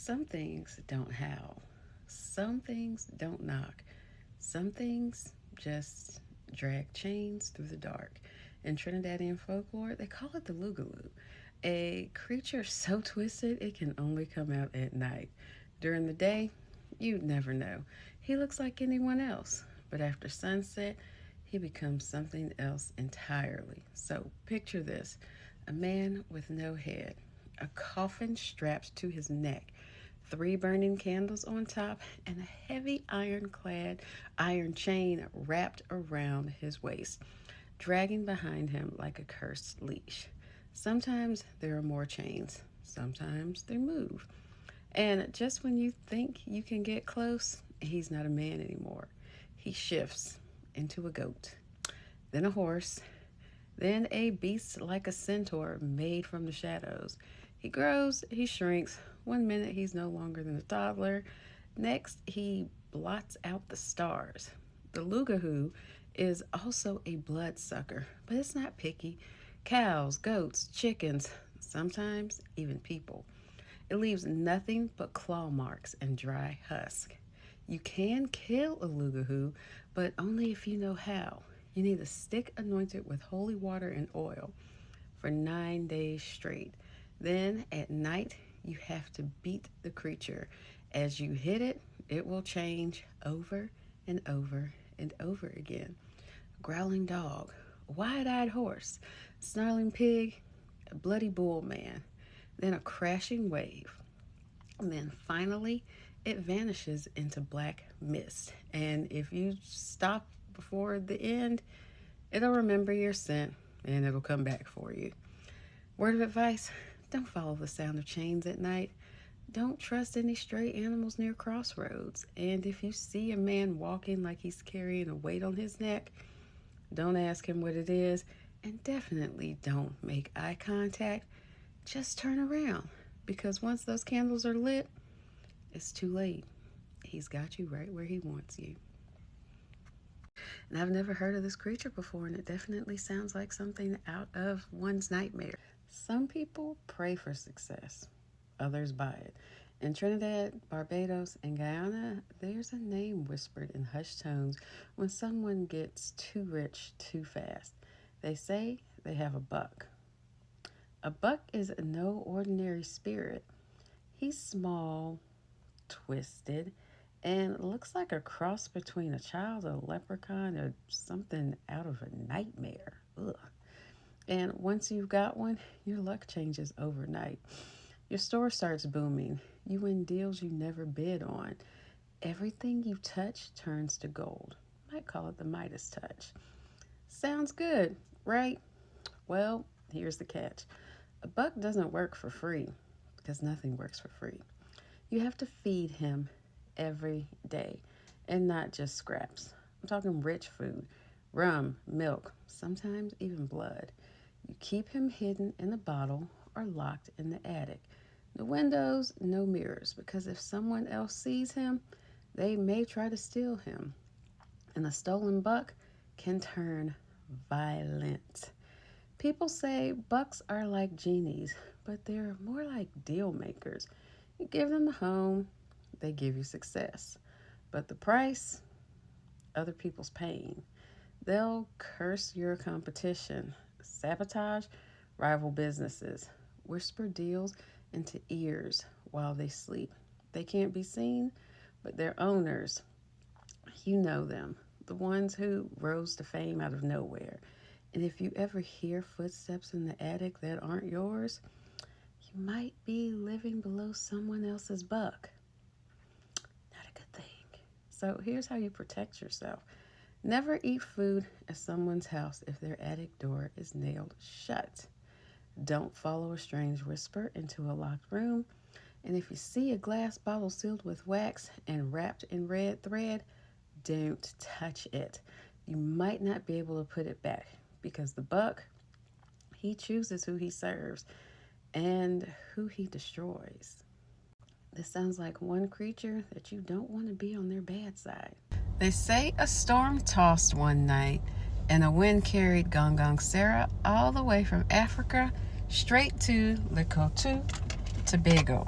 Some things don't howl. Some things don't knock. Some things just drag chains through the dark. In Trinidadian folklore, they call it the Lugaloo, a creature so twisted it can only come out at night. During the day, you'd never know. He looks like anyone else, but after sunset, he becomes something else entirely. So picture this: a man with no head, a coffin strapped to his neck, three burning candles on top, and a heavy ironclad iron chain wrapped around his waist, dragging behind him like a cursed leash. Sometimes there are more chains, sometimes they move. And just when you think you can get close, he's not a man anymore. He shifts into a goat, then a horse, then a beast like a centaur made from the shadows. He grows, he shrinks. One minute he's no longer than a toddler. Next, he blots out the stars. The Lugahoo is also a bloodsucker, but it's not picky. Cows, goats, chickens, sometimes even people. It leaves nothing but claw marks and dry husk. You can kill a Lugahoo, but only if you know how. You need a stick anointed with holy water and oil for 9 days straight. Then at night, you have to beat the creature. As you hit it, it will change over and over and over again. Growling dog, wide-eyed horse, snarling pig, a bloody bull man, then a crashing wave. And then finally, it vanishes into black mist. And if you stop before the end, it'll remember your scent and it'll come back for you. Word of advice: don't follow the sound of chains at night. Don't trust any stray animals near crossroads. And if you see a man walking like he's carrying a weight on his neck, don't ask him what it is. And definitely don't make eye contact. Just turn around, because once those candles are lit, it's too late. He's got you right where he wants you. And I've never heard of this creature before, and it definitely sounds like something out of one's nightmare. Some people pray for success, others buy it. In Trinidad, Barbados, and Guyana, there's a name whispered in hushed tones when someone gets too rich too fast. They say they have a buck. A buck is no ordinary spirit. He's small, twisted, and looks like a cross between a child, a leprechaun, or something out of a nightmare. Ugh. And once you've got one, your luck changes overnight. Your store starts booming. You win deals you never bid on. Everything you touch turns to gold. Might call it the Midas touch. Sounds good, right? Well, here's the catch. A buck doesn't work for free, because nothing works for free. You have to feed him every day, and not just scraps. I'm talking rich food, rum, milk, sometimes even blood. You keep him hidden in a bottle or locked in the attic. No windows, no mirrors, because if someone else sees him, they may try to steal him. And a stolen buck can turn violent. People say bucks are like genies, but they're more like deal makers. You give them a home, they give you success. But the price, other people's pain. They'll curse your competition, sabotage rival businesses, whisper deals into ears while they sleep. They can't be seen, but their owners, you know them, the ones who rose to fame out of nowhere. And if you ever hear footsteps in the attic that aren't yours, you might be living below someone else's buck. Not a good thing. So here's how you protect yourself. Never eat food at someone's house if their attic door is nailed shut. Don't follow a strange whisper into a locked room. And if you see a glass bottle sealed with wax and wrapped in red thread, don't touch it. You might not be able to put it back, because the buck, he chooses who he serves and who he destroys. This sounds like one creature that you don't want to be on their bad side. They say a storm tossed one night and a wind carried Gong Gong Sarah all the way from Africa straight to Likotu, Tobago.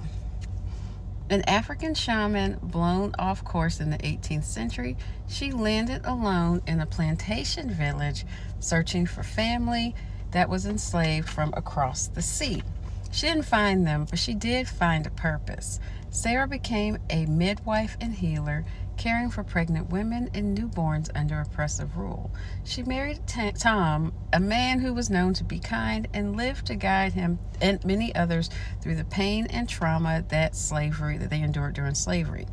An African shaman blown off course in the 18th century, she landed alone in a plantation village searching for family that was enslaved from across the sea. She didn't find them, but she did find a purpose. Sarah became a midwife and healer, caring for pregnant women and newborns under oppressive rule. She married Tom, a man who was known to be kind, and lived to guide him and many others through the pain and trauma that they endured during slavery.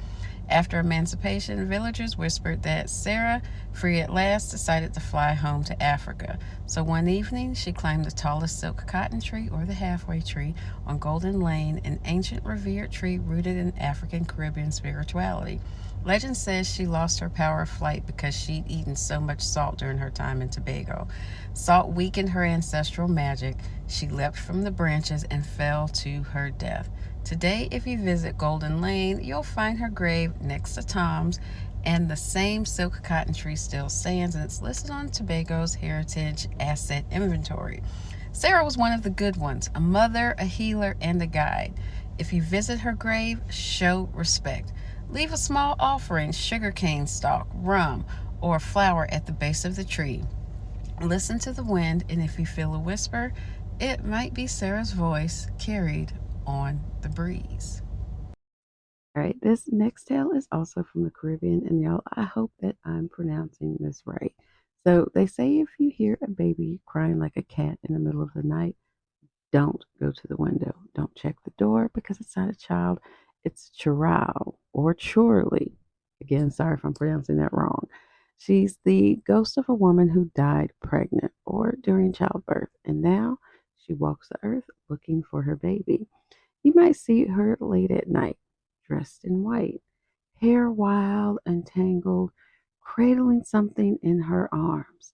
After emancipation, villagers whispered that Sarah, free at last, decided to fly home to Africa. So one evening, she climbed the tallest silk cotton tree, or the halfway tree, on Golden Lane, an ancient revered tree rooted in African Caribbean spirituality. Legend says she lost her power of flight because she'd eaten so much salt during her time in Tobago. Salt weakened her ancestral magic. She leapt from the branches and fell to her death. Today, if you visit Golden Lane, you'll find her grave next to Tom's, and the same silk cotton tree still stands, and it's listed on Tobago's Heritage Asset Inventory. Sarah was one of the good ones, a mother, a healer, and a guide. If you visit her grave, show respect. Leave a small offering, sugarcane stalk, rum, or a flower at the base of the tree. Listen to the wind, and if you feel a whisper, it might be Sarah's voice carried on the breeze. All right, this next tale is also from the Caribbean, and y'all, I hope that I'm pronouncing this right. So, they say if you hear a baby crying like a cat in the middle of the night, don't go to the window. Don't check the door because it's not a child. It's Chirao or Chorley. Again, sorry if I'm pronouncing that wrong. She's the ghost of a woman who died pregnant or during childbirth, and now she walks the earth looking for her baby. You might see her late at night, dressed in white, hair wild and tangled, cradling something in her arms,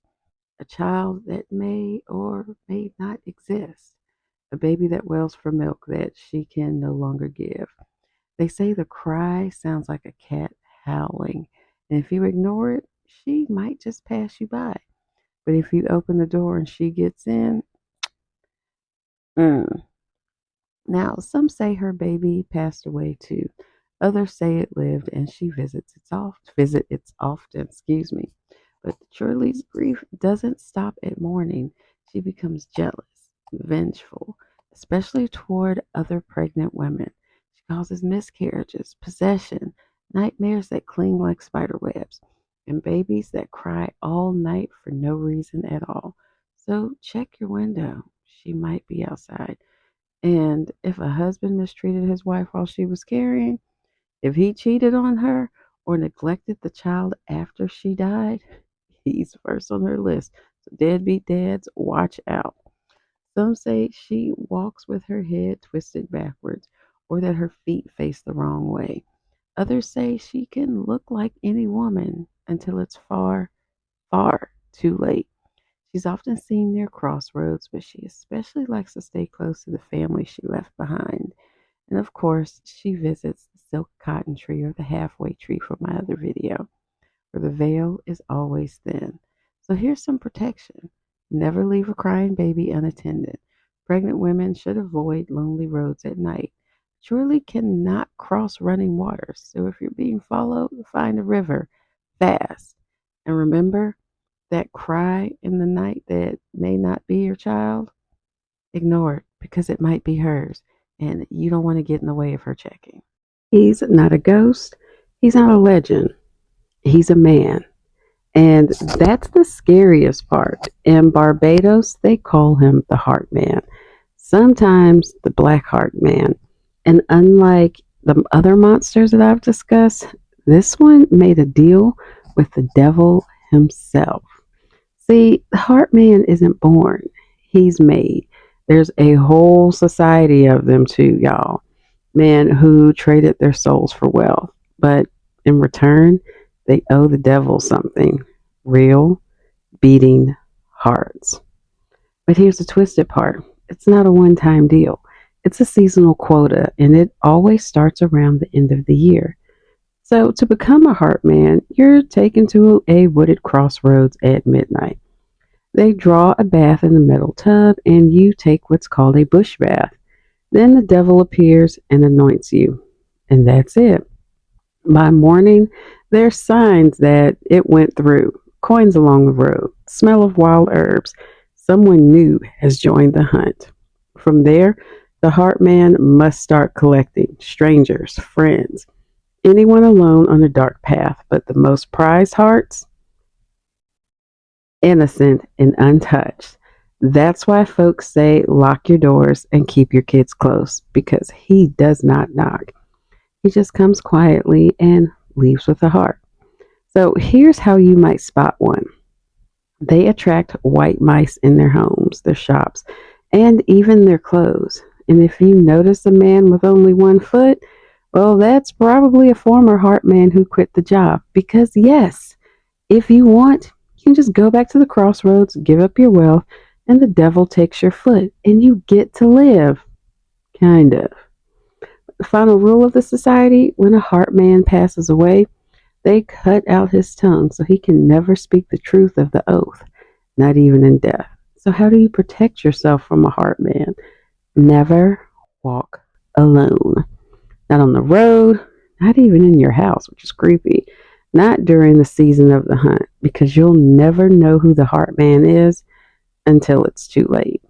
a child that may or may not exist, a baby that wails for milk that she can no longer give. They say the cry sounds like a cat howling, and if you ignore it, she might just pass you by. But if you open the door and she gets in, mm. Now, some say her baby passed away too. Others say it lived and she visit its often, excuse me. But Shirley's grief doesn't stop at mourning. She becomes jealous, vengeful, especially toward other pregnant women. She causes miscarriages, possession, nightmares that cling like spider webs, and babies that cry all night for no reason at all. So check your window. She might be outside. And if a husband mistreated his wife while she was carrying, if he cheated on her or neglected the child after she died, he's first on her list. So deadbeat dads, watch out. Some say she walks with her head twisted backwards or that her feet face the wrong way. Others say she can look like any woman until it's far, far too late. She's often seen near crossroads, but she especially likes to stay close to the family she left behind. And of course, she visits the silk cotton tree or the halfway tree from my other video, where the veil is always thin. So here's some protection. Never leave a crying baby unattended. Pregnant women should avoid lonely roads at night. Surely cannot cross running waters. So if you're being followed, find a river fast. And remember, that cry in the night that may not be your child, ignore it because it might be hers and you don't want to get in the way of her checking. He's not a ghost. He's not a legend. He's a man. And that's the scariest part. In Barbados, they call him the Heart Man, sometimes the Black Heart Man. And unlike the other monsters that I've discussed, this one made a deal with the devil himself. See, the heart man isn't born, he's made. There's a whole society of them too, y'all. Men who traded their souls for wealth. But in return, they owe the devil something real, beating hearts. But here's the twisted part, it's not a one time deal. It's a seasonal quota, and it always starts around the end of the year. So, to become a heart man, you're taken to a wooded crossroads at midnight. They draw a bath in the metal tub, and you take what's called a bush bath. Then the devil appears and anoints you. and that's it. By morning, there's signs that it went through, coins along the road, smell of wild herbs. Someone new has joined the hunt. From there, the heart man must start collecting strangers, friends, anyone alone on a dark path, but the most prized hearts, innocent and untouched. That's why folks say lock your doors and keep your kids close because he does not knock. He just comes quietly and leaves with a heart. So here's how you might spot one. They attract white mice in their homes, their shops, and even their clothes. And if you notice a man with only one foot, well, that's probably a former heart man who quit the job. Because, yes, if you want, you can just go back to the crossroads, give up your wealth, and the devil takes your foot, and you get to live. Kind of. The final rule of the society: when a heart man passes away, they cut out his tongue so he can never speak the truth of the oath, not even in death. So, how do you protect yourself from a heart man? Never walk alone. Not on the road, not even in your house, which is creepy. Not during the season of the hunt, because you'll never know who the heart man is until it's too late.